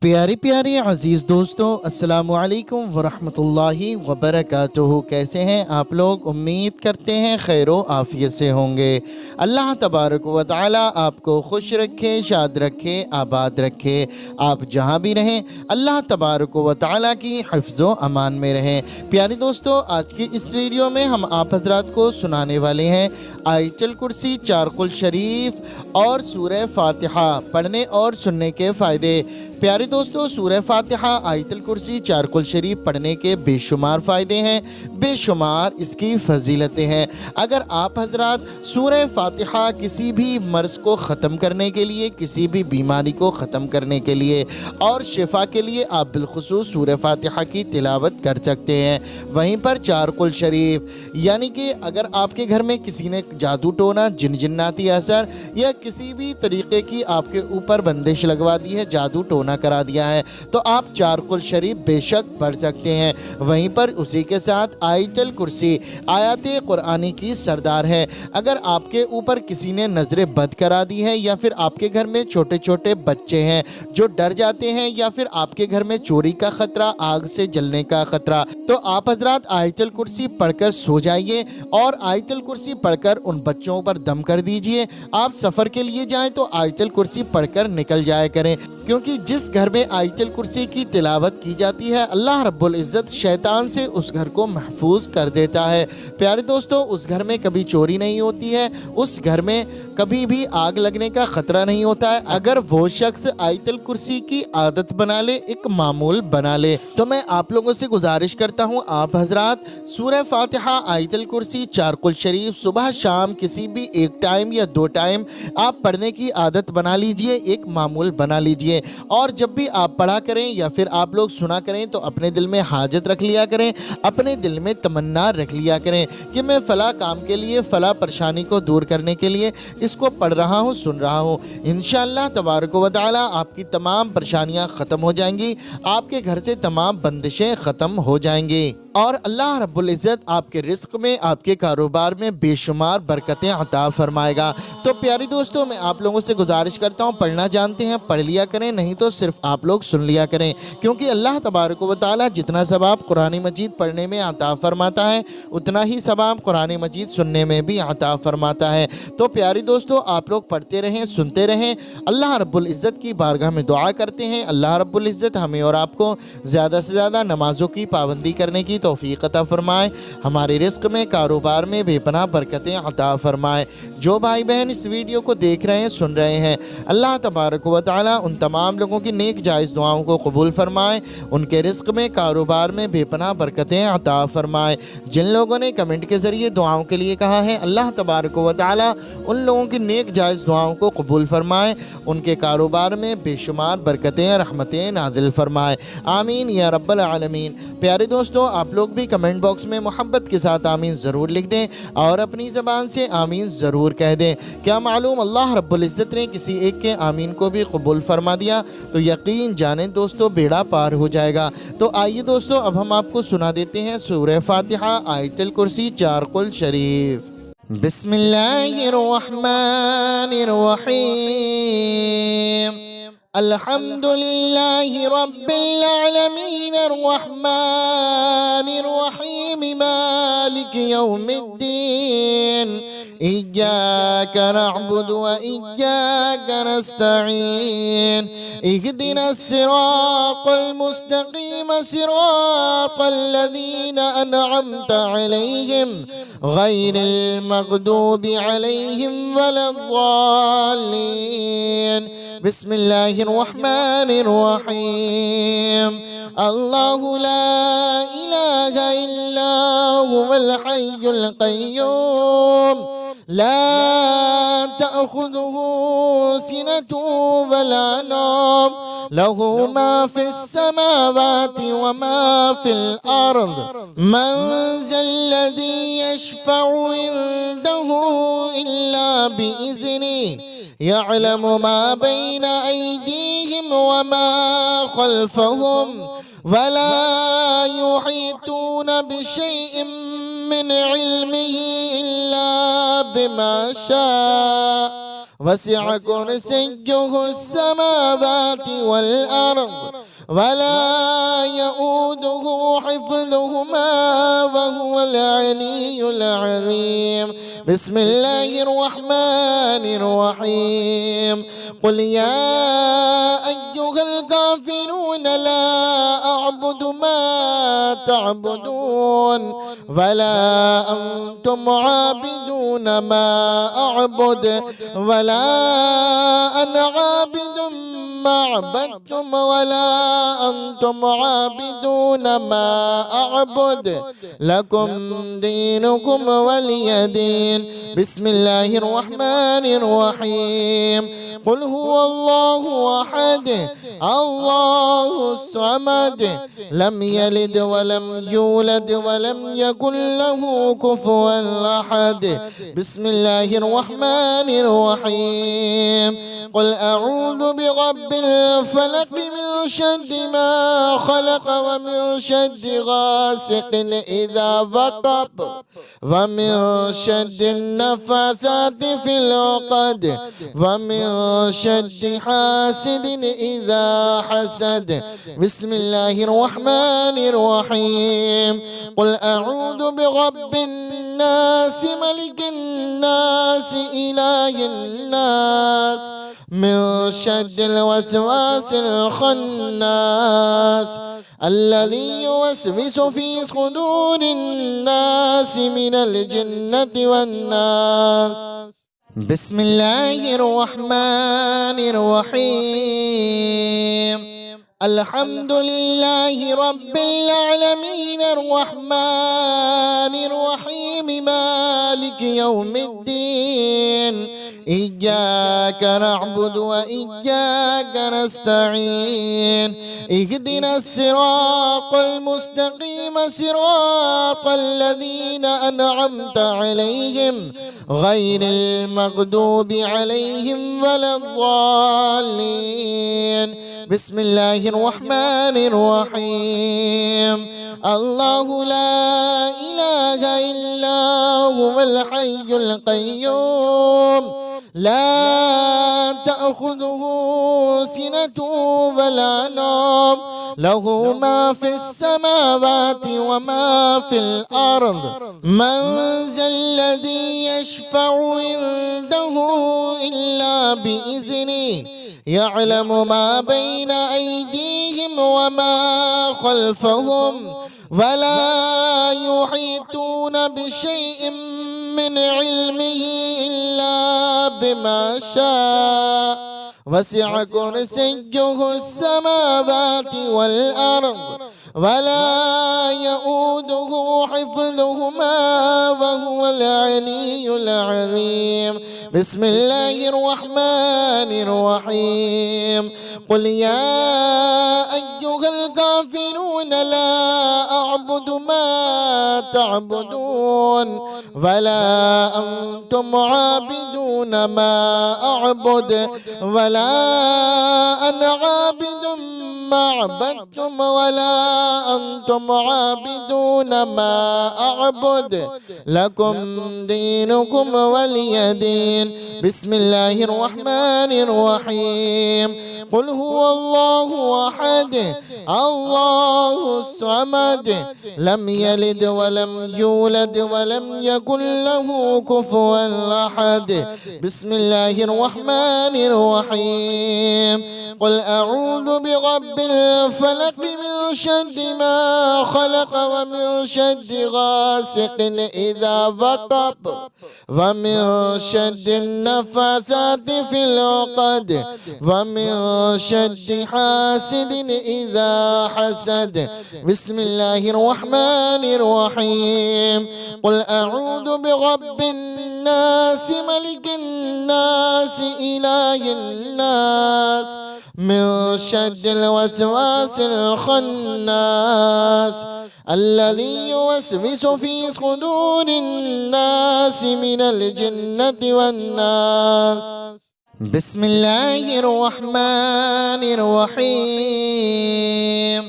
प्यारे प्यारे अज़ीज़ दोस्तों, अस्सलामु अलैकुम वरहमतुल्लाहि वबरकातुहू। कैसे हैं आप लोग? उम्मीद करते हैं खैर व आफ़ियत से होंगे। अल्लाह तबारक व तआला आपको खुश रखे, शाद रखे, आबाद रखे। आप जहाँ भी रहें अल्लाह तबारक व तआला की हिफ्ज़ व अमान में रहें। प्यारे दोस्तों, आज की इस वीडियो में हम आप हज़रात को सुनाने वाले हैं आयतुल कुर्सी, चारकुल शरीफ और सूरह फातिहा पढ़ने और सुनने के फ़ायदे। प्यारे दोस्तों, सूरह फातिहा, आयतुल कुर्सी, चारकुल शरीफ पढ़ने के बेशुमार फ़ायदे हैं, बेशुमार इसकी फजीलतें हैं। अगर आप हजरात सूरह फातिहा किसी भी मर्ज़ को ख़त्म करने के लिए, किसी भी बीमारी को ख़त्म करने के लिए और शिफा के लिए आप बिलखुसूस सूरह फातिहा की तिलावत कर सकते हैं। वहीं पर चारकुल शरीफ, यानी कि अगर आपके घर में किसी ने जादू टोना, जिन जिन्नाती असर या किसी भी तरीके की आपके ऊपर बंदिश लगवा दी है, जादू टोना करा दिया है, तो आप चारकुल शरीफ बेशक पढ़ सकते हैं। वहीं पर उसी के साथ आयतुल कुर्सी आयत कुरानी की सरदार है। अगर आपके ऊपर किसी ने नजर बद करा दी है, या फिर आपके घर में छोटे छोटे बच्चे हैं जो डर जाते हैं, या फिर आपके घर में चोरी का खतरा, आग से जलने का खतरा, तो आप हजरात आयतुल कुर्सी पढ़कर सो जाइए और आयतुल कुर्सी पढ़कर उन बच्चों पर दम कर दीजिए। आप सफ़र के लिए जाएं तो आयतुल कुर्सी पढ़कर निकल जाया करें, क्योंकि जिस घर में आयतुल कुर्सी की तिलावत की जाती है, अल्लाह रब्बुल इज़्ज़त शैतान से उस घर को महफूज कर देता है। प्यारे दोस्तों, उस घर में कभी चोरी नहीं होती है, उस घर में कभी भी आग लगने का ख़तरा नहीं होता है। अगर वो शख्स आयतुल कुर्सी की आदत बना ले, एक मामूल बना ले, तो मैं आप लोगों से गुजारिश करता हूँ, आप हजरात सूरह फातिहा, आयतुल कुर्सी, चारकुल शरीफ सुबह शाम किसी भी एक टाइम या दो टाइम आप पढ़ने की आदत बना लीजिए, एक मामूल बना लीजिए। और जब भी आप पढ़ा करें या फिर आप लोग सुना करें तो अपने दिल में हाजत रख लिया करें, अपने दिल में तमन्ना रख लिया करें कि मैं फ़ला काम के लिए, फ़ला परेशानी को दूर करने के लिए इसको पढ़ रहा हूँ, सुन रहा हूँ। इंशाअल्लाह तबारक व तआला आपकी तमाम परेशानियाँ ख़त्म हो जाएंगी, आपके घर से तमाम बंदिशें ख़त्म हो जाएंगी और अल्लाह रब्बुल इज़्ज़त आपके रिस्क में, आपके कारोबार में बेशुमार बरकतें अता फरमाएगा। तो प्यारी दोस्तों, मैं आप लोगों से गुजारिश करता हूँ, पढ़ना जानते हैं पढ़ लिया करें, नहीं तो सिर्फ आप लोग सुन लिया करें, क्योंकि अल्लाह तबारक व तआला जितना सवाब कुरान मजीद पढ़ने में अता फरमाता है, उतना ही सवाब कुरान मजीद सुनने में भी अता फरमाता है। तो प्यारी दोस्तों, आप लोग पढ़ते रहें, सुनते रहें। अल्लाह रब्बुल इज़्ज़त की बारगाह में दुआ करते हैं, अल्लाह रब्बुल इज़्ज़त हमें और आपको ज़्यादा से ज़्यादा नमाज़ों की पाबंदी करने की तौफीक अता फरमाए, हमारे रिस्क में, कारोबार में बेपनाह बरकतें अता फरमाए। जो भाई बहन इस वीडियो को देख रहे हैं, सुन रहे हैं, अल्लाह तबारक व तआला उन तमाम लोगों की नेक जायज़ दुआओं को कबूल फरमाए, उनके रिस्क में, कारोबार में बेपनाह बरकतें अता फरमाए। जिन लोगों ने कमेंट के ज़रिए दुआओं के लिए कहा है, अल्लाह तबारक व तआला उन लोगों की नेक जायज़ दुआओं को कबूल फरमाए, उनके कारोबार में बेशुमार बरकतें, रहमतें नाज़िल फरमाए। आमीन या रब्बल आलमीन। प्यारे दोस्तों, आप लोग भी कमेंट बॉक्स में मोहब्बत के साथ आमीन ज़रूर लिख दें और अपनी ज़बान से आमीन ज़रूर कह दें। क्या मालूम अल्लाह रब्बुल इज़्ज़त ने किसी एक के आमीन को भी कबूल फरमा दिया तो यकीन जाने दोस्तों बेड़ा पार हो जाएगा। तो आइए दोस्तों, अब हम आपको सुना देते हैं सूरह फातिहा, आयतुल कुर्सी, चारकुल शरीफ। बिस्मिल्लाहिर रहमानिर रहीम। अल्हम्दुलिल्लाहि रब्बिल आलमीन अर्रहमानिर रहीम मालिकि यौमिद्दीन। इय्याका नअबुदु व इय्याका नस्तईन। इहदिनस सिरातल मुस्तकीम सिरातल लज़ीना अनअमता अलैहिम गैरिल मग़दूबि अलैहिम वलद्दाल्लीन। बिस्मिल्लाहिर रहमानिर रहीम। अल्लाहु ला इलाहा इल्ला हुवल हय्युल क़य्यूम ला तअख़ुज़ुहु सिनतुन वला नौम लहू मा फ़िस समावाति व मा फ़िल अर्ज़ मन ज़ल्लज़ी यशफ़अु इंदहु इल्ला बिइज़निही यअलमु मा बैना अयदीहिम व मा ख़ल्फ़हुम वला युहीतून बिशैइन मिन इल्मिही इल्ला बिमा शाअ वसिअ कुर्सिय्युहु अस्समावाति वल अर्द वला यऊदुहु हिफ्ज़ुहुमा वहुवल अलियुल अज़ीम। बिस्मिल्लाहिर रहमानिर रहीम। कुल या अय्युहल काफ़िरून ला अअबुदु मा तअबुदून वला अंतुम आबिदून मा अअबुद वला अना आबिदुम मा अबदतुम वला अंतुम आबिदून मा अअबुद लकुम दीनुकुम वलिय दीन। बिस्मिल्लाहिर रहमानिर रहीम। कुल हुवल्लाहु अहद अल्लाहु समद लम यलिद वलम यूलद वलम यकुल लहू कुफुवन अहद। बिस्मिल्लाहिर रहमानिर रहीम। कुल अऊज़ु बिरब्बिल फलक मिन शर्रि मा खलक व मिन शर्रि गासिकिन इज़ा वक़ब व मिन शर्रि नफ़्फ़ासाति फ़िल उक़द व मिन शर्रि हासिदिन इज़ा हसद। बिस्मिल्लाहिर रहमानिर रहीम। कुल अऊज़ु बिरब्बिन नास मलिकिन नास इलाहिन नास मिन शर्रिल वसवासिल खन्नास अल्लज़ी युवस्विसु फ़ी सुदूरिन नास मिनल जिन्नति वन नास। बिस्मिल्लाहिर रहमानिर रहीम। अल्हम्दुलिल्लाहि रब्बिल आलमीन अर्रहमानिर रहीम मालिकि यौमिद्दीन। इय्याका नअबुदु व इय्याका नस्तईन। इहदिनस सिरातल मुस्तकीम सिरातल लज़ीना अनअमता अलैहिम गैरिल मग़दूबि अलैहिम वलद्दाल्लीन। बिस्मिल्लाहिर रहमानिर रहीम। अल्लाहु ला इलाहा इल्ला हुवल हय्युल क़य्यूम ला तअख़ुज़ुहु सिनतु वला नौम लहू मा फ़िस समावाति व मा फ़िल अर्द मन ज़ल्लज़ी यशफ़अु इंदहु इल्ला बिइज़निही यअलमु मा बैन अयदीहिम व मा खल्फ़हुम वला युहीतून बिशैइन मिन इल्मिही इल्ला बिमा शाअ वसिअ कुर्सिय्युहु अस्समावाति वल अर्द वला यऊदुहु हिफ्ज़ुहुमा वहुवल अलियुल अज़ीम। बिस्मिल्लाहिर रहमानिर रहीम। कुल या अय्युहल काफ़िरून ला अअबुदु मा तअबुदून वला अंतुम आबिदून मा अअबुद वला अना आबिदुम मा अबदतुम वला अंतुम आबिदून मा अअबुद लकुम दीनुकुम वलिय दीन। बिस्मिल्लाहिर रहमानिर रहीम। कुल हुवल्लाहु अहद अल्लाहु समद लम यलिद वलम यूलद वलम यकुल लहू कुफुवन अहद। बिस्मिल्लाहिर रहमानिर रहीम। कुल अऊज़ु बिरब्बिल फलक मिन शर्रि मा खलक व मिन शर्रि गासिकिन इज़ा वक़ब व मिन शर्रि नफ़्फ़ासाति फ़िल उक़द व मिन शर्रि हासिदिन इज़ा हसद। बिस्मिल्लाहिर रहमानिर रहीम। कुल अऊज़ु बिरब्बिन नास मलिकिन नास इलाहिन नास मिन शर्रिल वसवासिल खन्नास अल्लज़ी युवस्विसु फ़ी सुदूरिन नास मिनल जिन्नति वन नास। बिस्मिल्लाहिर रहमानिर रहीम।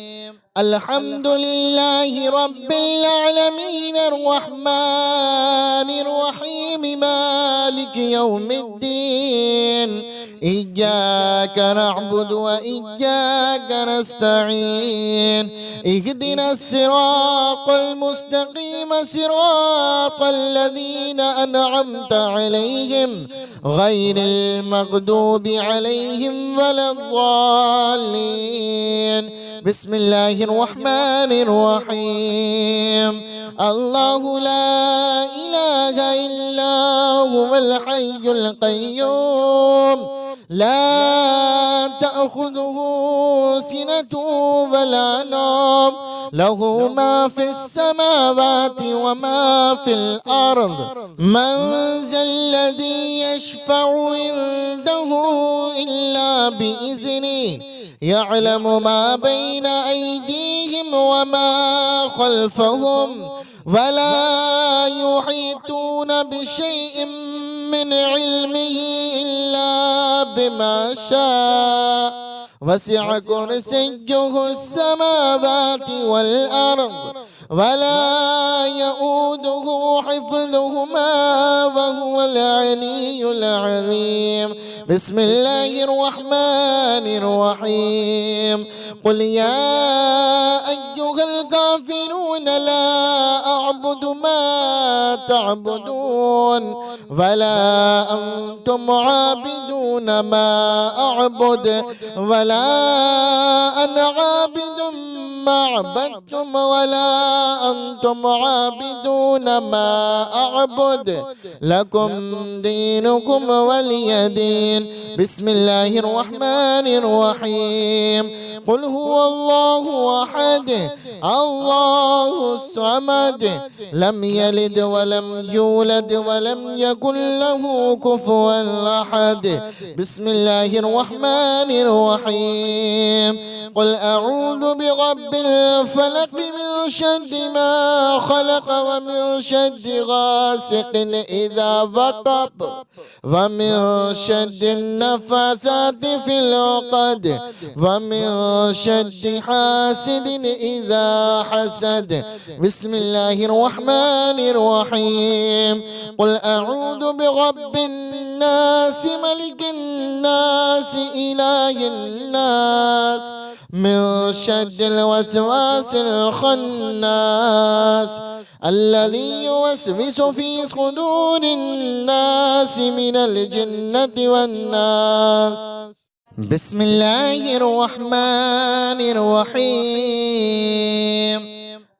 الحمد لله رب العالمين الرحمن الرحيم مالك يوم الدين إياك نعبد وإياك نستعين اهدنا الصراط المستقيم صراط الذين أنعمت عليهم غير المغضوب عليهم ولا الضالين. بسم الله الرحمن الرحيم. الله لا إله إلا هو الحي القيوم لا تأخذه سنة ولا نوم له ما في السماوات وما في الأرض من ذا الذي يشفع عنده إلا بإذنه يعلم ما بين أيديهم وما خلفهم ولا يحيطون بشيء من علمه إلا بما شاء وسع كرسيه السماوات والأرض ولا يؤوده حفظهما وهو العلي العظيم. بسم الله الرحمن الرحيم. قل يا أيها الكافرون لا أعبد ما تعبدون ولا أنتم عابدون ما أعبد ولا أنا عابد ما عبدتم ولا أنتم عابدون ما أعبد لكم دينكم ولي دين. بسم الله الرحمن الرحيم. قل هو الله أحد الله الصمد لم يلد ولم يولد ولم يكن له كفوا أحد. بسم الله الرحمن الرحيم. قل أعوذ برب الفلق من شر ما خلق ومن شر غاسق إذا وقب ومن شر النفاثات في العقد ومن شر حاسد إذا حسد. بسم الله الرحمن الرحيم. قل أعوذ برب الناس ملك الناس إله الناس من شر الوسواس الخناس الذي يوسوس في صدور الناس من الجنة والناس. بسم الله الرحمن الرحيم.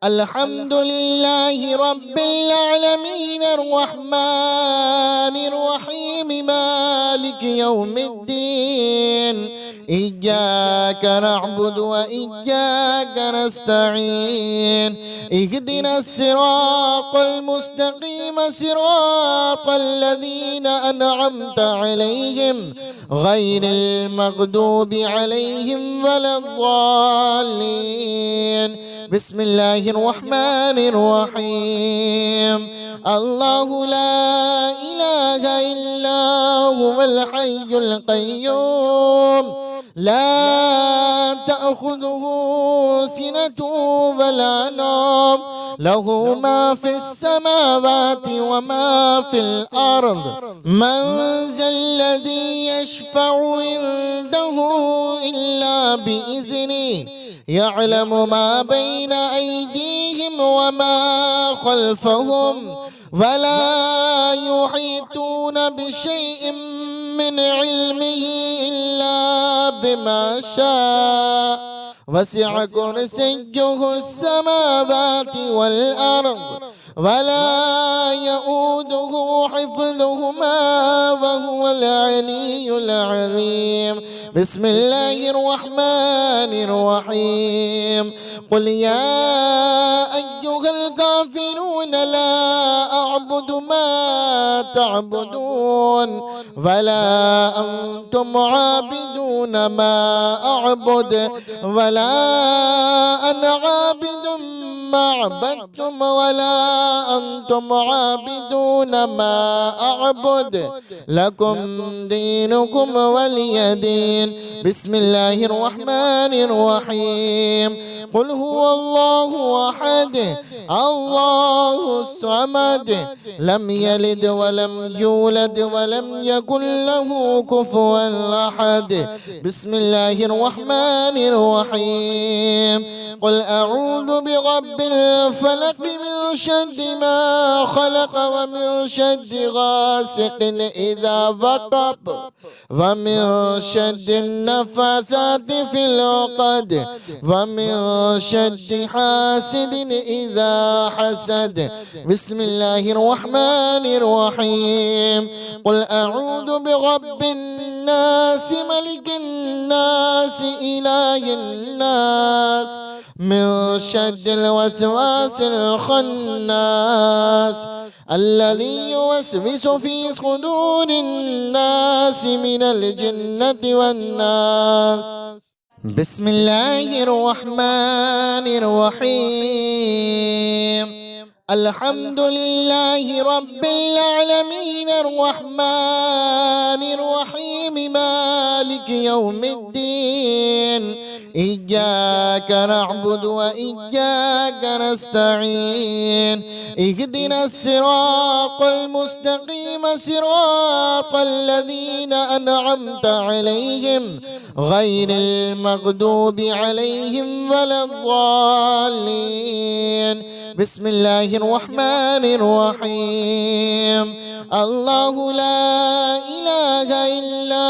الحمد لله رب العالمين الرحمن الرحيم مالك يوم الدين إياك نعبد وإياك نستعين اهدنا الصراط المستقيم صراط الذين أنعمت عليهم غير المغضوب عليهم ولا الضالين. بسم الله الرحمن الرحيم. الله لا إله إلا هو الحي القيوم لا تأخذه سنة ولا نوم له ما في السماوات وما في الأرض من ذا الذي يشفع عنده إلا بإذنه يعلم ما بين أيديهم وما خلفهم ولا يحيطون بشيء من علمه إلا بما شاء وسع كرسيه السماوات والأرض ولا يؤوده حفظهما وهو العلي العظيم. بسم الله الرحمن الرحيم. قل يا أيها الكافرون لا أعبد ما تعبدون ولا أنتم عابدون ما أعبد ولا أنا عابد ما عبدتم ولا أنتم عابدون ما أعبد لكم دينكم ولي دين. بسم الله الرحمن الرحيم. قل هو الله أحد الله الصمد لم يلد ولم يولد ولم يكن له كفوا أحد. بسم الله الرحمن الرحيم. قل أعوذ برب الفلق من شر ما خلق ومن شر غاسق إذا وقب ومن شر النفاثات في العقد ومن شر حاسد إذا حسد. بسم الله الرحمن الرحيم. قل أعوذ برب الناس ملك الناس إله الناس من شر الوسواس الخناس الذي يوسوس في صدور الناس من الجنة والناس. بسم الله الرحمن الرحيم. الحمد لله رب العالمين الرحمن الرحيم مالك يوم الدين. إياك نعبد وإياك نستعين. اهدنا الصراط المستقيم صراط الذين أنعمت عليهم غير المغضوب عليهم ولا الضالين. بسم الله الرحمن الرحيم. الله لا إله إلا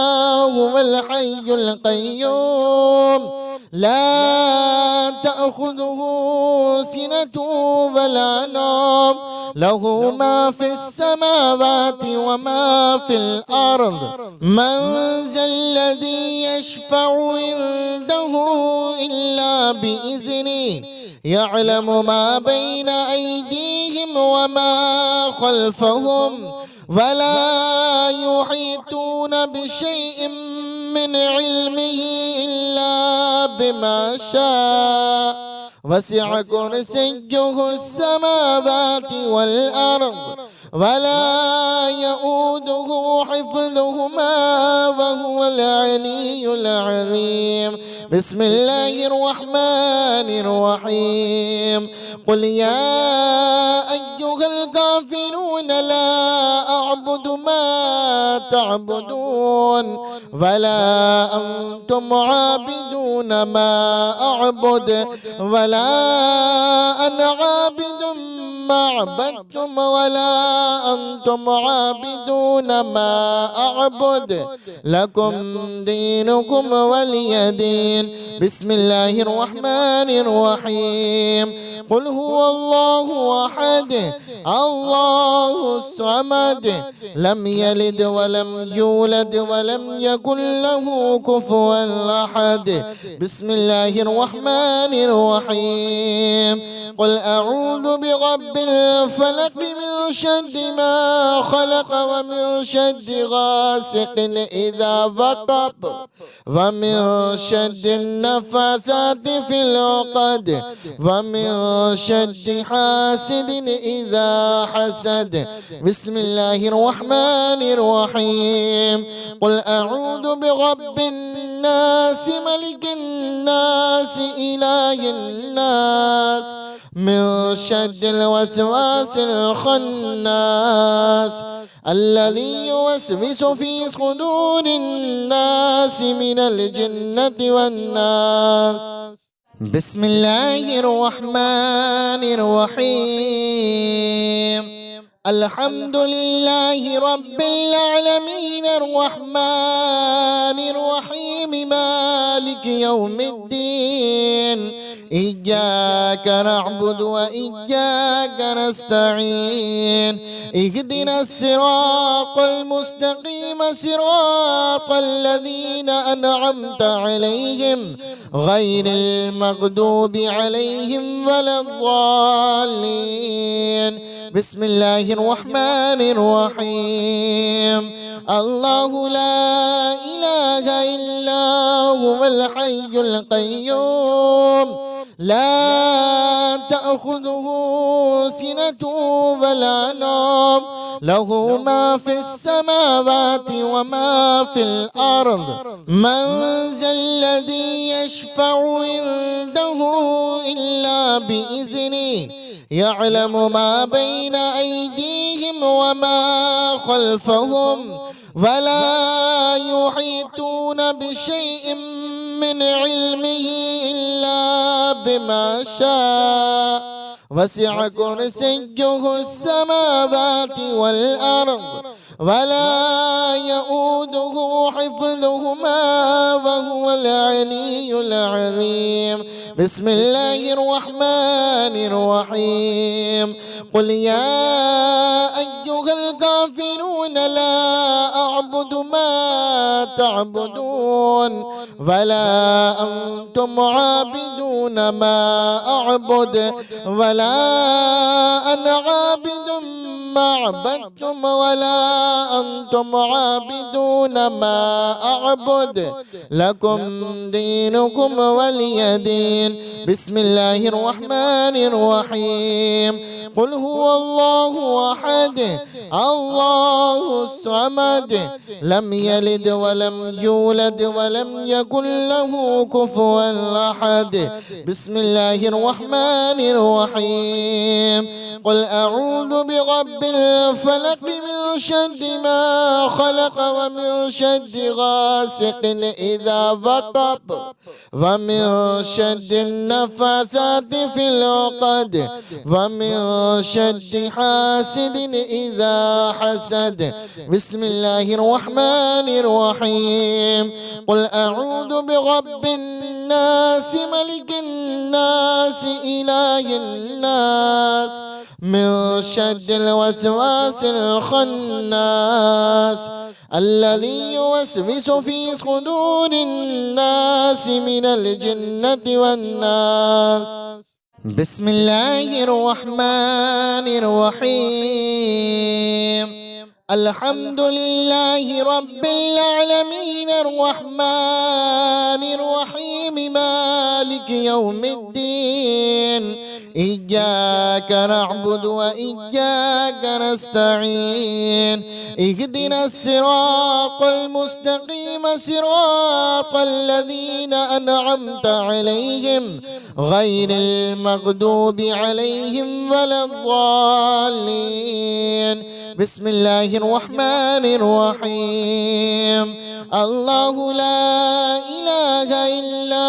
هو الحي القيوم لا تأخذه سنة ولا نوم له ما في السماوات وما في الأرض. من ذا الذي يشفع عنده إلا بإذنه يعلم ما بين أيديهم وما خلفهم ولا يحيطون بشيء من علمه إلا بما شاء وسع كرسيه السماوات والأرض ولا يؤوده حفظهما وهو العلي العظيم. بسم الله الرحمن الرحيم. قل يا أيها الكافرون لا أعبد ما تعبدون ولا أنتم عابدون ما أعبد ولا أنا عابد ما عبدتم ولا أنتم عابدون ما أعبد لكم دينكم ولي دين. بسم الله الرحمن الرحيم. قل هو الله أحد الله الصمد لم يلد ولم يولد ولم يكن له كفوا أحد. بسم الله الرحمن الرحيم. قل أعوذ برب الفلق من شر ما خلق ومن شر غاسق إذا وقب ومن شر النفاثات في العقد ومن شر حاسد إذا حسد. بسم الله الرحمن الرحيم. قل أعوذ برب الناس ملك الناس إله الناس من شر الوسواس الخناس الذي يوسوس في صدور الناس من الجنة والناس. بسم الله الرحمن الرحيم. الحمد لله رب العالمين الرحمن الرحيم مالك يوم الدين. إياك نعبد وإياك نستعين. اهدنا الصراط المستقيم صراط الذين أنعمت عليهم غير المغضوب عليهم ولا الضالين. بسم الله الرحمن الرحيم. الله لا إله إلا هو الحي القيوم لا تأخذه سنة ولا نوم له ما في السماوات وما في الأرض من ذا الذي يشفع عنده إلا بإذنه يعلم ما بين أيديهم وما خلفهم ولا يحيطون بشيء من علمه إلا بما شاء وسع كرسيه السماوات والأرض ولا يؤوده حفظهما وهو العلي العظيم. بسم الله الرحمن الرحيم. قل يا أيها الكافرون لا أعبد ما تعبدون ولا أنتم عابدون ما أعبد ولا أنا عابد ما عبدتم ولا أنتم عابدون ما أعبد لكم دينكم ولي دين. بسم الله الرحمن الرحيم. قل هو الله أحد الله الصمد لم يلد ولم يولد ولم يكن له كفوا أحد. بسم الله الرحمن الرحيم. قل أعوذ برب الفلق من شر ما خلق ومن شر غاسق إذا وقب ومن شر النفاثات في العقد ومن شر حاسد إذا حسد. بسم الله الرحمن الرحيم. قل أعوذ برب الناس ملك الناس إله الناس من شر الوسواس الخناس الذي يوسوس في صدور الناس من الجنة والناس. بسم الله الرحمن الرحيم. الحمد لله رب العالمين الرحمن الرحيم مالك يوم الدين. إياك نعبد وإياك نستعين. اهدنا الصراط المستقيم صراط الذين أنعمت عليهم غير المغضوب عليهم ولا الضالين. بسم الله الرحمن الرحيم. الله لا إله إلا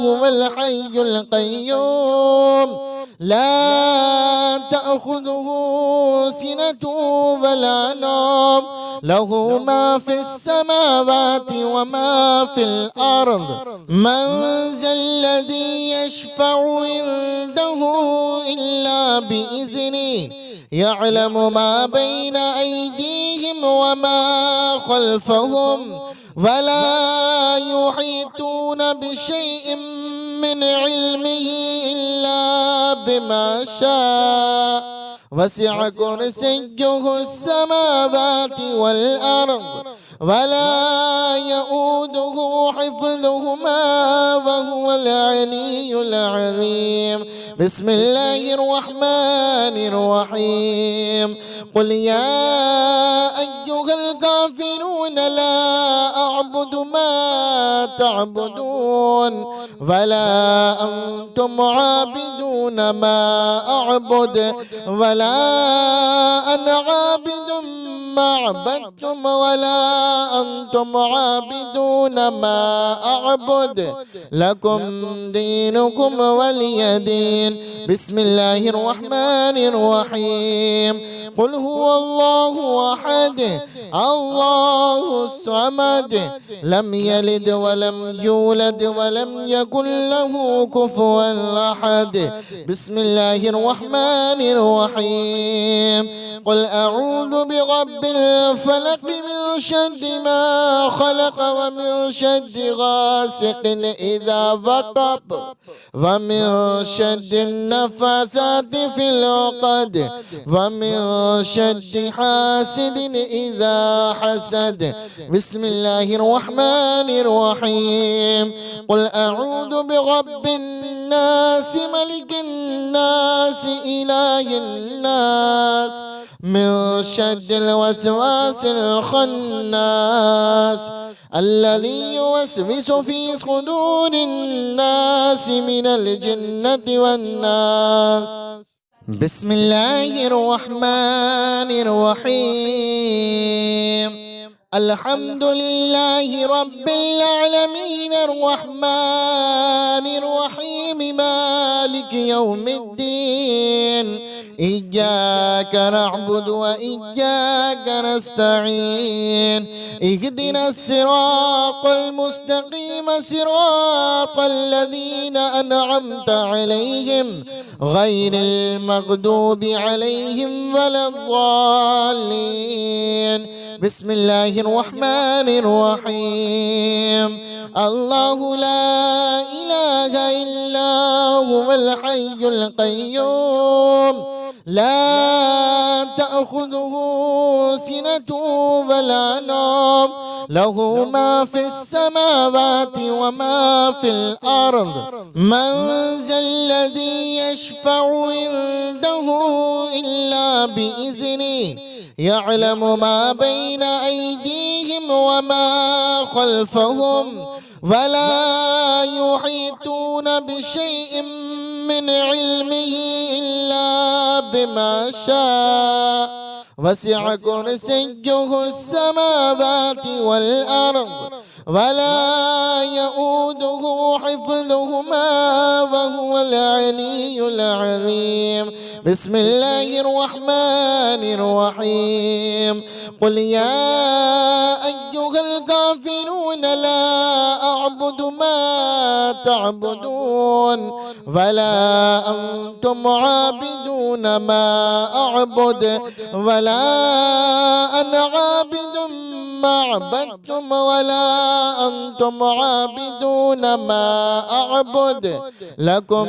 هو الحي القيوم لا تأخذه سنة ولا نوم له ما في السماوات وما في الأرض من ذا الذي يشفع عنده إلا بإذنه يعلم ما بين أيديهم وما خلفهم ولا يحيطون بشيء من علمه إلا بما شاء وسع كرسيه السماوات والأرض ولا يؤوده حفظهما وهو العلي العظيم. بسم الله الرحمن الرحيم. قل يا أيها الكافرون لا أعبد ما تعبدون ولا أنتم عابدون ما أعبد ولا أنا عابد ما عبدتم ولا أنتم عابدون ما أعبد لكم دينكم ولي دين. بسم الله الرحمن الرحيم. قل هو الله أحد الله الصمد لم يلد ولم يولد ولم يكن له كفوا أحد. بسم الله الرحمن الرحيم. قل أعوذ برب الفلق من شر ما خلق ومن شر غاسق إذا وقب ومن شر النفاثات في العقد ومن شر حاسد إذا حسد. بسم الله الرحمن الرحيم. قل أعوذ برب الناس الناس ملك الناس إله الناس من شر الوسواس الخناس الذي يوسوس في صدور الناس من الجنة والناس. بسم الله الرحمن الرحيم. الحمد لله رب العالمين الرحمن الرحيم مالك يوم الدين إياك نعبد وإياك نستعين اهدنا الصراط المستقيم صراط الذين أنعمت عليهم غير المغضوب عليهم ولا الضالين. بسم الله الرحمن الرحيم. الله لا إله إلا هو الحي القيوم لا تأخذه سنة ولا نوم له ما في السماوات وما في الأرض. من ذا الذي يشفع عنده إلا بإذنه يعلم ما بين أيديهم وما خلفهم ولا يحيطون بشيء من علمه إلا بما شاء وسع كرسيه السماوات والأرض ولا يؤوده حفظهما وهو العلي العظيم. بسم الله الرحمن الرحيم. قل يا أيها الكافرون لا أعبد ما تعبدون ولا أنتم عابدون ما أعبد ولا أنا عابد ما عبدتم ولا أنتم عابدون ما أعبد لكم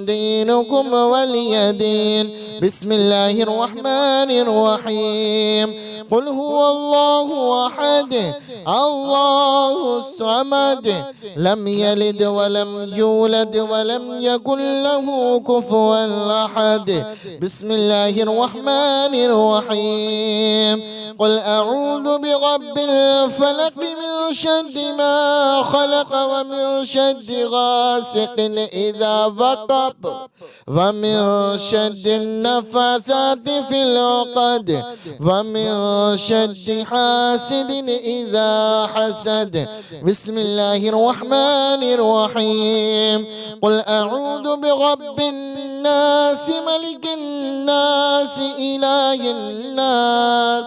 دينكم ولي دين. بسم الله الرحمن الرحيم. قل هو الله أحد الله الصمد لم يلد ولم يولد ولم يكن له كفوا أحد. بسم الله الرحمن الرحيم. قل أعوذ برب الفلق من شر ما خلق ومن شر غاسق إذا وقب ومن شر النفاثات في العقد ومن شر حاسد إذا حسد. بسم الله الرحمن الرحيم. قل أعوذ برب الناس ملك الناس إله الناس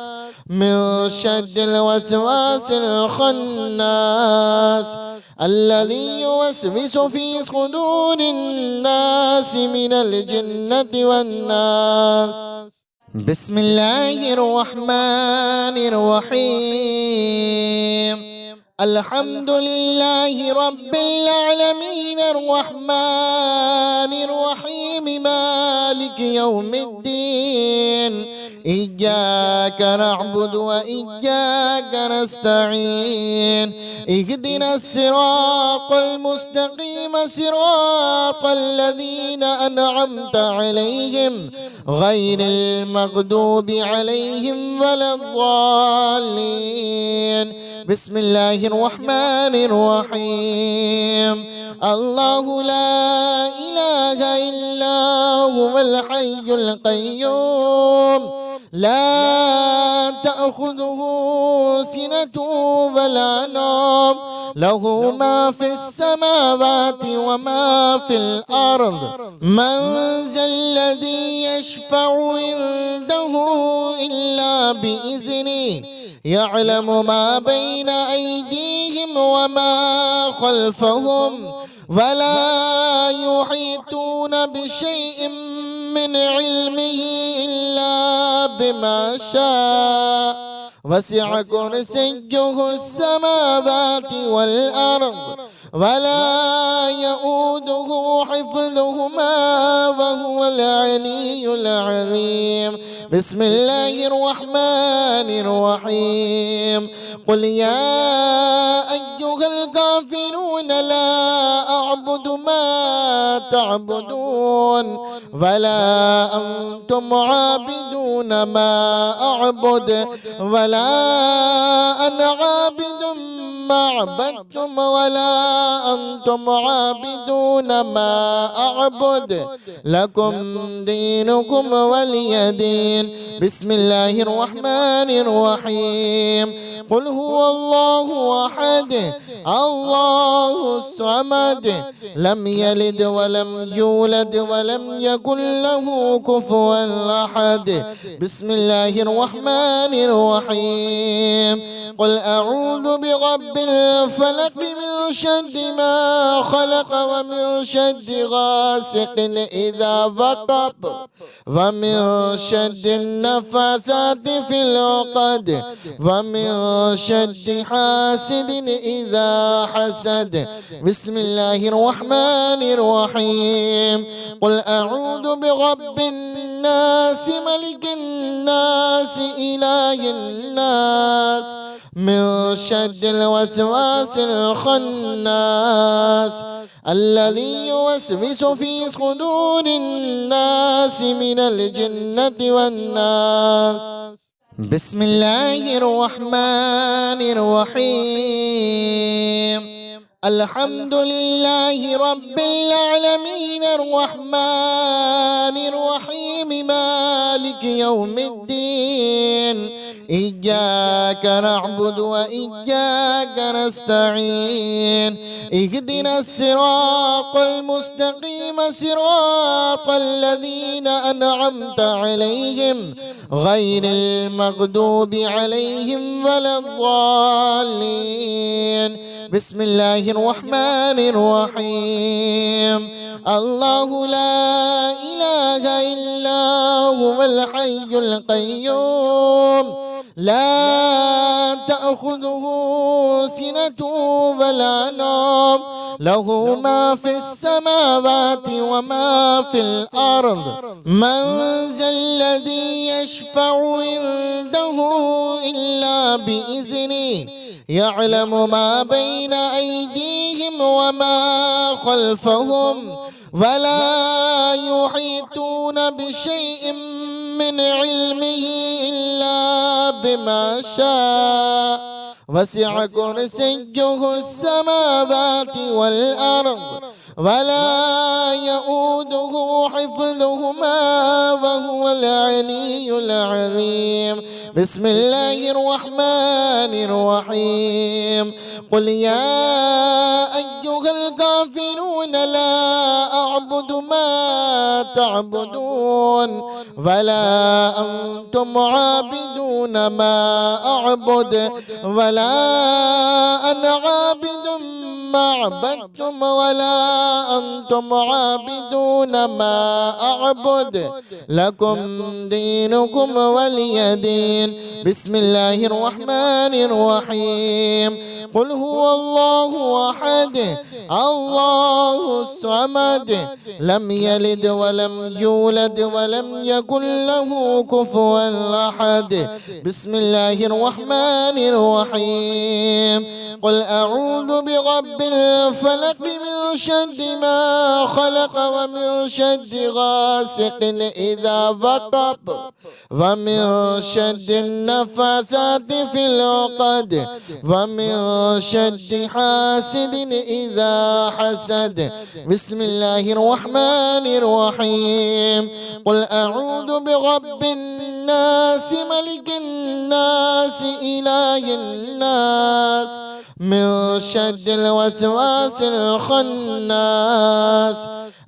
من شر الوسواس الخناس الذي يوسوس في صدور الناس من الجنة والناس. بسم الله الرحمن الرحيم. الحمد لله رب العالمين الرحمن الرحيم مالك يوم الدين إياك نعبد وإياك نستعين اهدنا الصراط المستقيم صراط الذين أنعمت عليهم غير المغضوب عليهم ولا الضالين. بسم الله الرحمن الرحيم. الله لا إله إلا هو الحي القيوم لا تأخذه سنة ولا نوم له ما في السماوات وما في الأرض. من ذا الذي يشفع عنده إلا بإذنه يعلم ما بين أيديهم وما خلفهم ولا يحيطون بشيء من علمه إلا بما شاء وسع كرسيه السماوات والأرض ولا يؤوده حفظهما وهو العلي العظيم. بسم الله الرحمن الرحيم. قل يا أيها الكافرون لا أعبد ما تعبدون ولا أنتم عابدون ما أعبد ولا أنا عابد ما عبدتم ولا أنتم عابدون ما أعبد لكم دينكم ولي دين. بسم الله الرحمن الرحيم. قل هو الله أحد الله الصمد لم يلد ولم يولد ولم يكن له كفوا أحد. بسم الله الرحمن الرحيم. قل أعوذ برب الفلق من شر ما خلق ومن شر غاسق إذا وقب ومن شر النفاثات في العقد ومن شر حاسد إذا حسد. بسم الله الرحمن الرحيم. قل أعوذ برب الناس ملك الناس إله الناس من شر الوسواس الخناس الذي يوسوس في صدور الناس من الجنة والناس. بسم الله الرحمن الرحيم. الحمد لله رب العالمين الرحمن الرحيم مالك يوم الدين إياك نعبد وإياك نستعين اهدنا الصراط المستقيم صراط الذين أنعمت عليهم غير المغضوب عليهم ولا الضالين. بسم الله الرحمن الرحيم. الله لا إله إلا هو الحي القيوم لا تأخذه سنة ولا نوم له ما في السماوات وما في الأرض. من ذا الذي يشفع عنده إلا بإذنه يعلم ما بين أيديهم وما خلفهم ولا يحيطون بشيء من علمه إلا بما شاء وسع كرسيه السماوات والأرض ولا يؤوده حفظهما وهو العلي العظيم. بسم الله الرحمن الرحيم. قل يا أيها الكافرون لا أعبد ما تعبدون ولا أنتم عابدون ما أعبد ولا أنا عابد ما عبدتم ولا أنتم عابدون ما أعبد لكم دينكم ولي دين. بسم الله الرحمن الرحيم. قل هو الله أحد الله الصمد لم يلد ولم يولد ولم يكن له كفوا أحد. بسم الله الرحمن الرحيم. قل أعوذ برب الفلق من شر ما خلق ومن شر غاسق إذا وقب ومن شر النفاثات في العقد ومن شر حاسد إذا حسد. بسم الله الرحمن الرحيم. قل أعوذ برب الناس ملك الناس إله الناس من شر الوسواس الخناس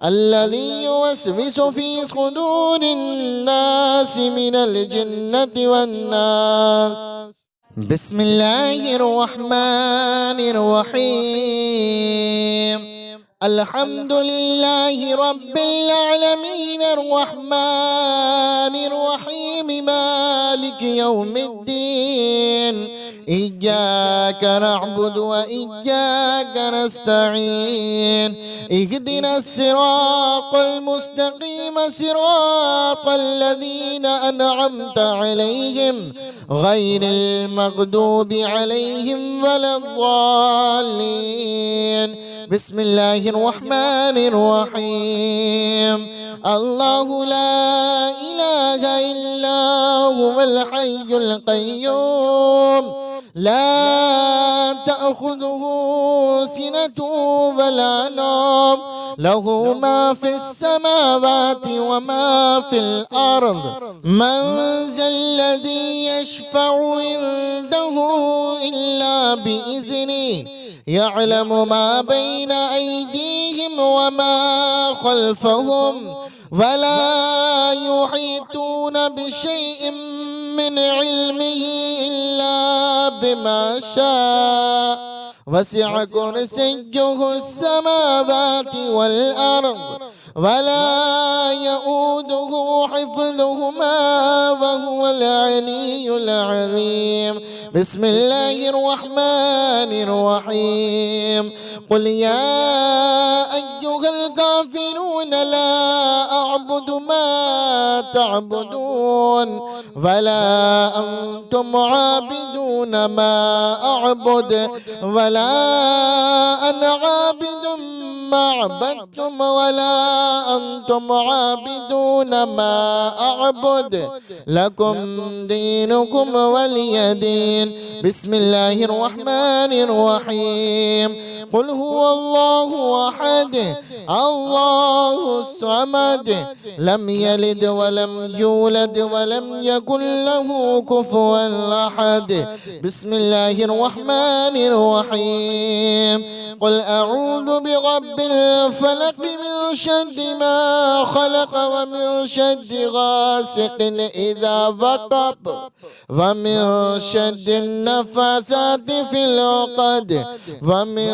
الذي يوسوس في صدور الناس من الجنة والناس. بسم الله الرحمن الرحيم. الحمد لله رب العالمين الرحمن الرحيم مالك يوم الدين إياك نعبد وإياك نستعين اهدنا الصراط المستقيم صراط الذين أنعمت عليهم غير المغضوب عليهم ولا الضالين. بسم الله الرحمن الرحيم. الله لا إله إلا هو الحي القيوم لا تأخذه سنة ولا نوم له ما في السماوات وما في الأرض. من ذا الذي يشفع عنده إلا بإذنه يعلم ما بين أيديهم وما خلفهم ولا يحيطون بشيء من علمه إلا بما شاء وسع كرسيه السماوات والأرض ولا يؤوده حفظهما وهو العلي العظيم. بسم الله الرحمن الرحيم. قل يا أيها الكافرون لا أعبد ما تعبدون ولا أنتم عابدون ما أعبد ولا أنا عابد ما عبدتم ولا أنتم عابدون ما أعبد لكم دينكم ولي دين. بسم الله الرحمن الرحيم. قل هو الله أحد الله الصمد لم يلد ولم يولد ولم يكن له كفوا أحد. بسم الله الرحمن الرحيم. قل أعوذ برب الفلق من شر ما خلق ومن شر غاسق إذا وقب ومن شر النفاثات في العقد ومن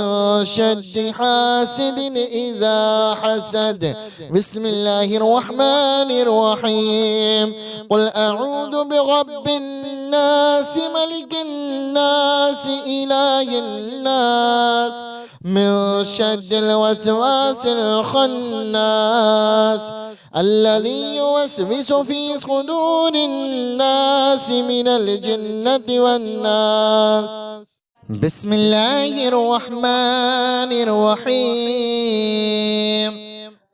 شر حاسد إذا حسد. بسم الله الرحمن الرحيم. قل أعوذ برب الناس ملك الناس إله الناس من شر الوسواس الخناس الذي يوسوس في صدور الناس من الجنة والناس. بسم الله الرحمن الرحيم.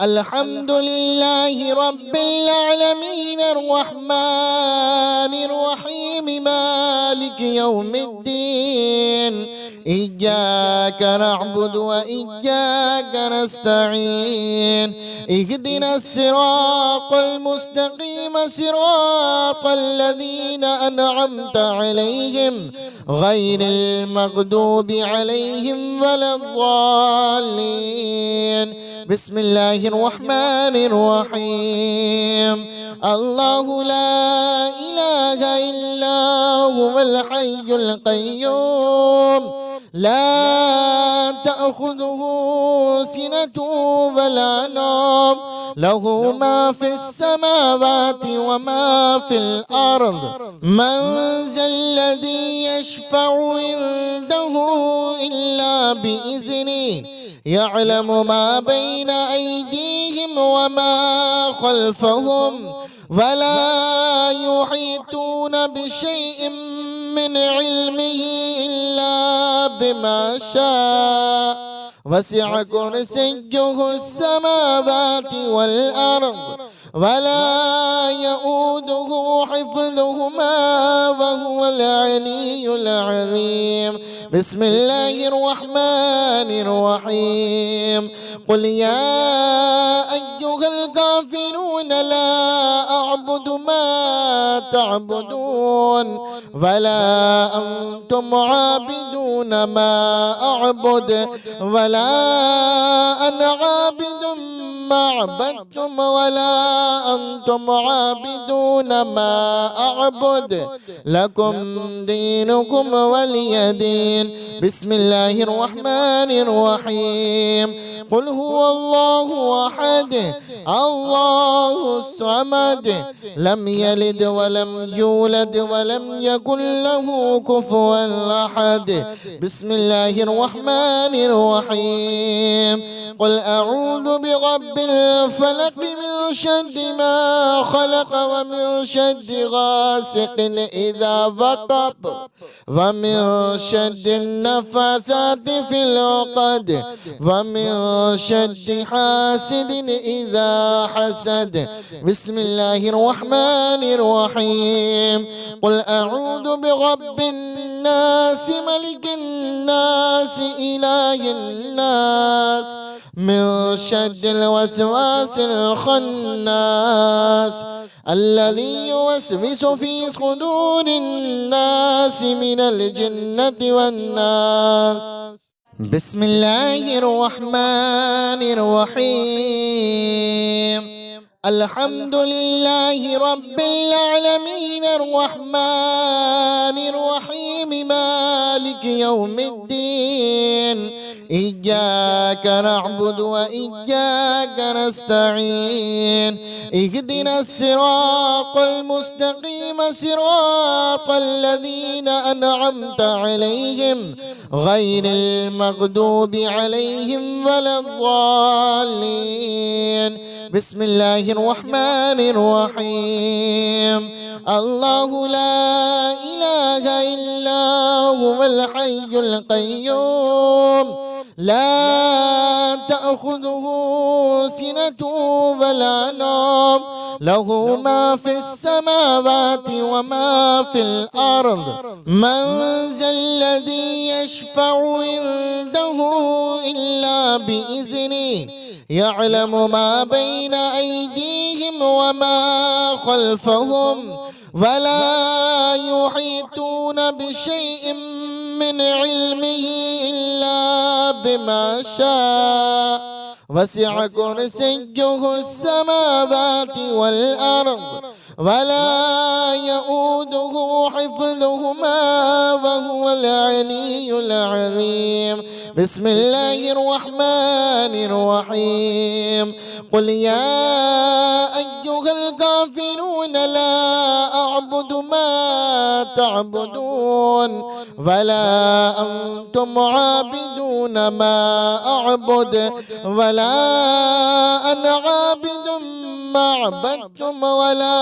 الحمد لله رب العالمين الرحمن الرحيم مالك يوم الدين. إياك نعبد وإياك نستعين. اهدنا الصراط المستقيم صراط الذين أنعمت عليهم غير المغضوب عليهم ولا الضالين. بسم الله الرحمن الرحيم. الله لا إله إلا هو الحي القيوم لا تأخذه سنة ولا نوم له ما في السماوات وما في الأرض. من ذا الذي يشفع عنده إلا بإذنه يعلم ما بين أيديهم وما خلفهم ولا يحيطون بشيء من علمه إلا بما شاء وسع كرسيه السماوات والأرض ولا يؤوده حفظهما وهو العلي العظيم. بسم الله الرحمن الرحيم. قل يا أيها الكافرون لا أعبد ما تعبدون ولا أنتم عابدون ما أعبد ولا أنا عابد ما عبدتم ولا أنتم عابدون ما أعبد لكم دينكم ولي دين. بسم الله الرحمن الرحيم. قل هو الله أحد الله الصمد لم يلد ولم يولد ولم يكن له كفوا أحد. بسم الله الرحمن الرحيم. قل أعوذ برب الفلق من شر ما خلق ومن شر غاسق إذا وقب ومن شر النفاثات في العقد ومن شر حاسد إذا حسد. بسم الله الرحمن الرحيم. قل أعوذ برب الناس ملك الناس إله الناس من شر الوسواس الخناس الذي يوسوس في صدور الناس من الجنة والناس. بسم الله الرحمن الرحيم. الحمد لله رب العالمين الرحمن الرحيم مالك يوم الدين. إياك نعبد وإياك نستعين. اهدنا الصراط المستقيم صراط الذين أنعمت عليهم غير المغضوب عليهم ولا الضالين. بسم الله الرحمن الرحيم. الله لا إله إلا هو الحي القيوم لا تأخذه سنة ولا نوم له ما في السماوات وما في الأرض. من ذا الذي يشفع عنده إلا بإذنه يعلم ما بين أيديهم وما خلفهم ولا يحيطون بشيء من علمه إلا بما شاء. وسع كرسيه السماوات والأرض ولا يؤوده حفظهما وهو العلي العظيم. بسم الله الرحمن الرحيم. قل يا أيها الكافرون لا أعبد ما تعبدون ولا أنتم عابدون ما أعبد ولا أنا عابد ما عبدتم ولا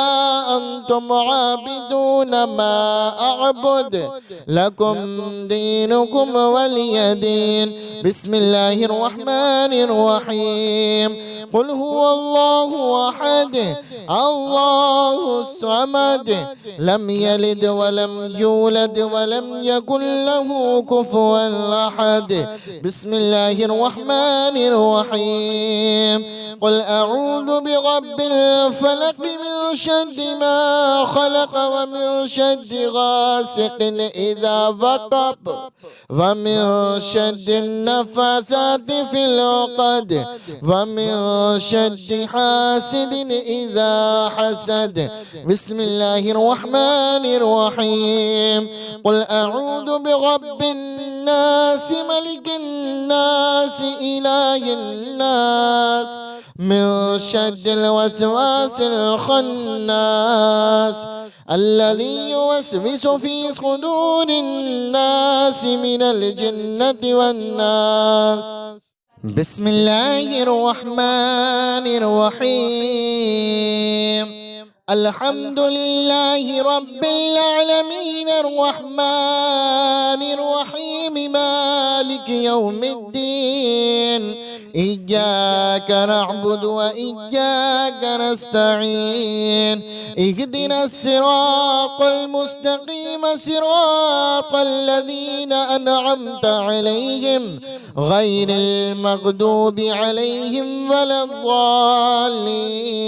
أنتم عابدون ما أعبد لكم دينكم ولي دين. بسم الله الرحمن الرحيم. قل هو الله أحد الله الصمد لم يلد ولم يولد ولم يكن له كفوا أحد. بسم الله الرحمن الرحيم. قل أعوذ برب الفلق من شر ما خلق ومن شر غاسق إذا وقب ومن شر النفاثات في العقد ومن شر حاسد إذا حسد. بسم الله الرحمن الرحيم. قل أعوذ برب الناس ملك الناس إله الناس من شر الوسواس الخناس الذي يوسوس في صدور الناس من الجنة والناس. بسم الله الرحمن الرحيم. الحمد لله رب العالمين الرحمن الرحيم مالك يوم الدين. إياك نعبد وإياك نستعين. اهدنا الصراط المستقيم صراط الذين أنعمت عليهم غير المغضوب عليهم ولا الضالين.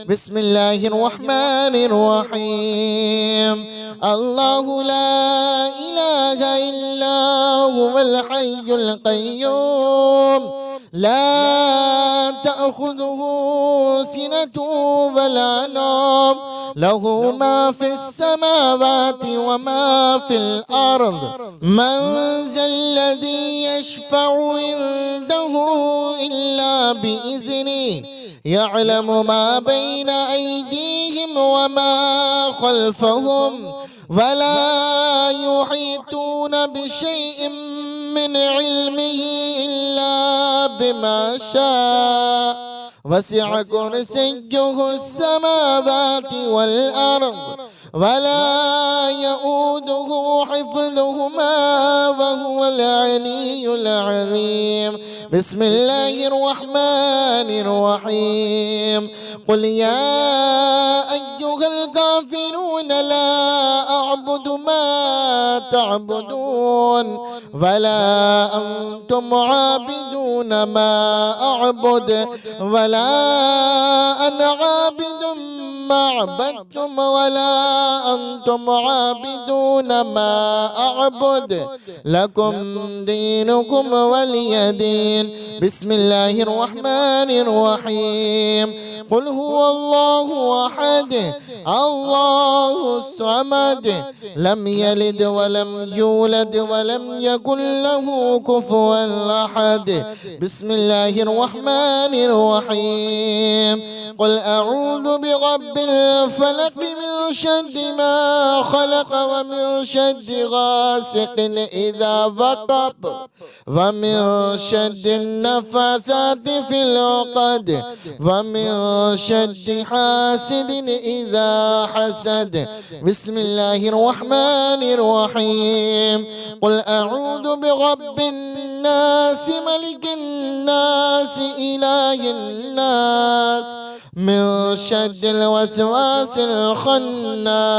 بسم الله الرحمن الرحيم. الله لا إله إلا هو الحي القيوم لا تأخذه سنة ولا نوم له ما في السماوات وما في الأرض من ذا الذي يشفع عنده إلا بإذنه يعلم ما بين أيديهم وما خلفهم ولا يحيطون بشيء من علمه إلا بما شاء وسع كرسيه السماوات والأرض ولا يؤوده حفظهما وهو العلي العظيم. بسم الله الرحمن الرحيم. قل يا أيها الكافرون لا أعبد ما تعبدون ولا أنتم عابدون ما أعبد ولا أنا عابد ما عبدتم ولا أنتم عابدون ما أعبد لكم دينكم ولي دين. بسم الله الرحمن الرحيم. قل هو الله أحد الله الصمد لم يلد ولم يولد ولم يكن له كفوا أحد. بسم الله الرحمن الرحيم. قل أعوذ برب الفلق من شر ما خلق ومن شر غاسق إذا وقب ومن شر النفاثات في العقد ومن شر حاسد إذا حسد. بسم الله الرحمن الرحيم. قل أعوذ برب الناس ملك الناس إله الناس من شر الوسواس الخناس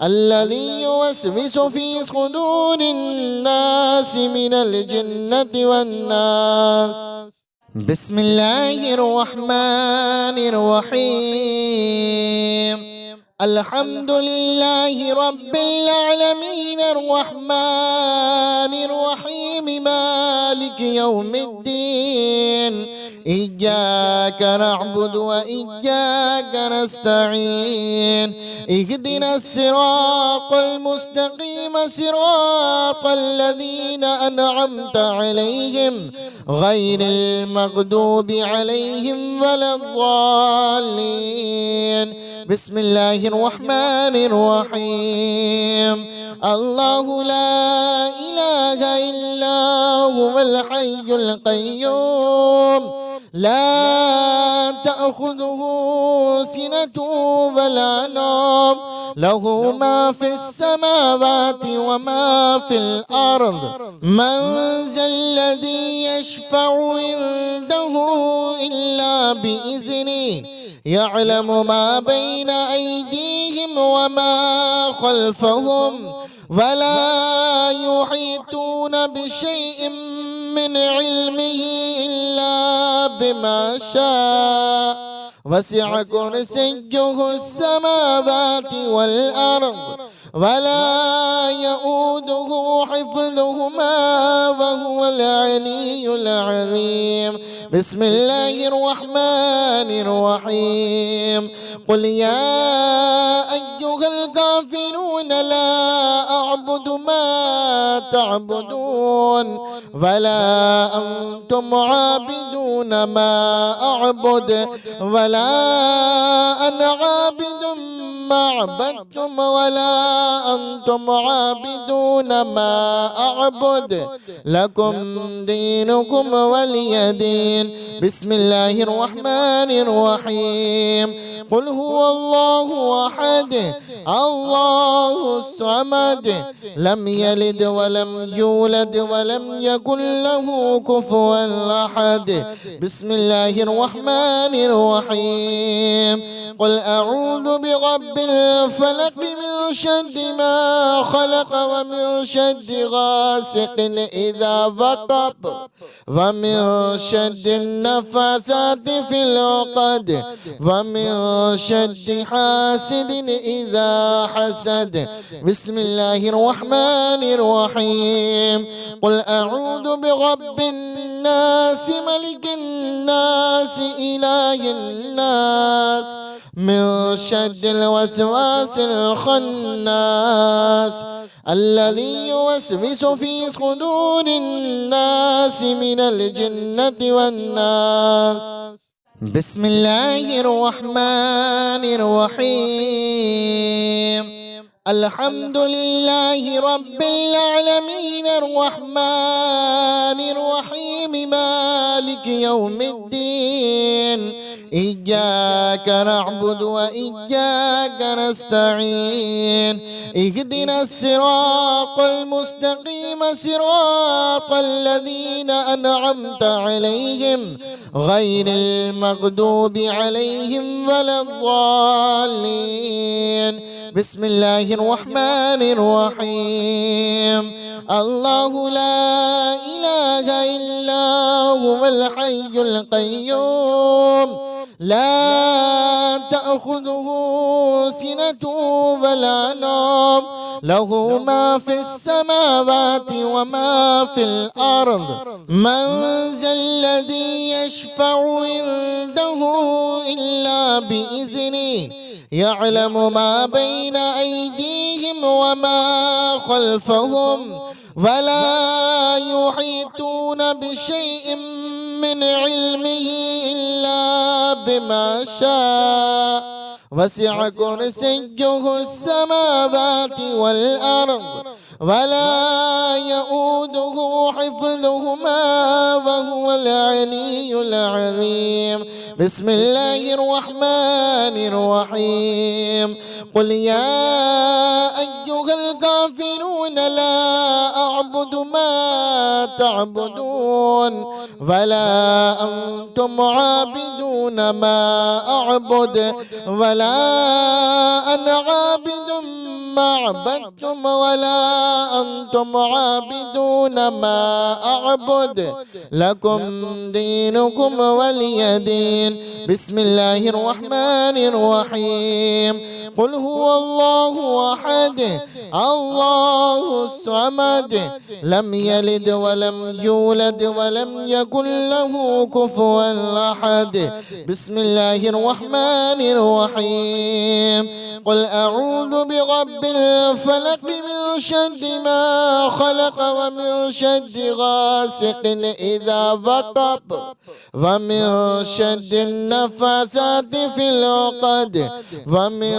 الذي يوسوس في صدور الناس من الجنة والناس. بسم الله الرحمن الرحيم. الحمد لله رب العالمين الرحمن الرحيم مالك يوم الدين إياك نعبد وإياك نستعين اهدنا الصراط المستقيم صراط الذين أنعمت عليهم غير المغضوب عليهم ولا الضالين. بسم الله الرحمن الرحيم. الله لا إله إلا هو الحي القيوم لا تأخذه سنة ولا نوم له ما في السماوات وما في الأرض من ذا الذي يشفع عنده إلا بإذنه يعلم ما بين أيديهم وما خلفهم ولا يحيطون بشيء من علمه إلا بما شاء وسع كرسيه السماوات والأرض ولا يؤوده حفظهما وهو العلي العظيم. بسم الله الرحمن الرحيم. قل يا أيها الكافرون لا أعبد ما تعبدون ولا أنتم عابدون ما أعبد ولا أنا عابد ما عبدتم ولا أنتم عابدون ما أعبد لكم دينكم ولي دين. بسم الله الرحمن الرحيم. قل هو الله أحد الله الصمد لم يلد ولم يولد ولم يكن له كفوا أحد. بسم الله الرحمن الرحيم. قل أعوذ برب الفلق من شر ما خلق ومن شر غاسق إذا وقب ومن شر النفاثات في العقد ومن شر حاسد إذا حسد. بسم الله الرحمن الرحيم. قل أعوذ برب الناس الناس ملك الناس إله الناس من شر الوسواس الخناس الذي يوسوس في صدور الناس من الجنة والناس. بسم الله الرحمن الرحيم. الحمد لله رب العالمين الرحمن الرحيم مالك يوم الدين إياك نعبد وإياك نستعين اهدنا الصراط المستقيم صراط الذين أنعمت عليهم غير المغضوب عليهم ولا الضالين. بسم الله الرحمن الرحيم. الله لا إله إلا هو الحي القيوم لا تأخذه سنة ولا نوم له ما في السماوات وما في الأرض. من ذا الذي يشفع عنده إلا بإذنه يعلم ما بين أيديهم وما خلفهم ولا يحيطون بشيء من علمه إلا بما شاء وسع كرسيه السماوات والأرض ولا يؤوده حفظهما وهو العلي العظيم. بسم الله الرحمن الرحيم. قل يا أيها الكافرون لا أعبد ما تعبدون ولا أنتم عابدون ما أعبد ولا أنا عابد ما عبدتم ولا أنتم عابدون ما أعبد لكم دينكم ولي دين. بسم الله الرحمن الرحيم. قل هو الله أحد الله الصمد لم يلد ولم يولد ولم يكن له كفوا أحد. بسم الله الرحمن الرحيم. قل أعوذ برب الفلق من شر ما خلق ومن شر غاسق إذا وقب ومن شر النفاثات في العقد ومن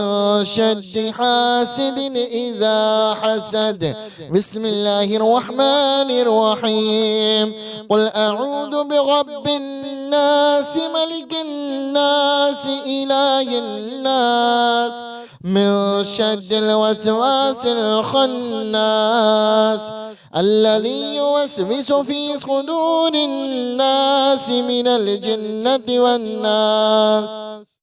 شر حاسد إذا حسد. بسم الله الرحمن الرحيم. قل أعوذ برب الناس ملك الناس إله الناس من شر الوسواس الخناس الذي يوسوس في صدور الناس من الجنة والناس.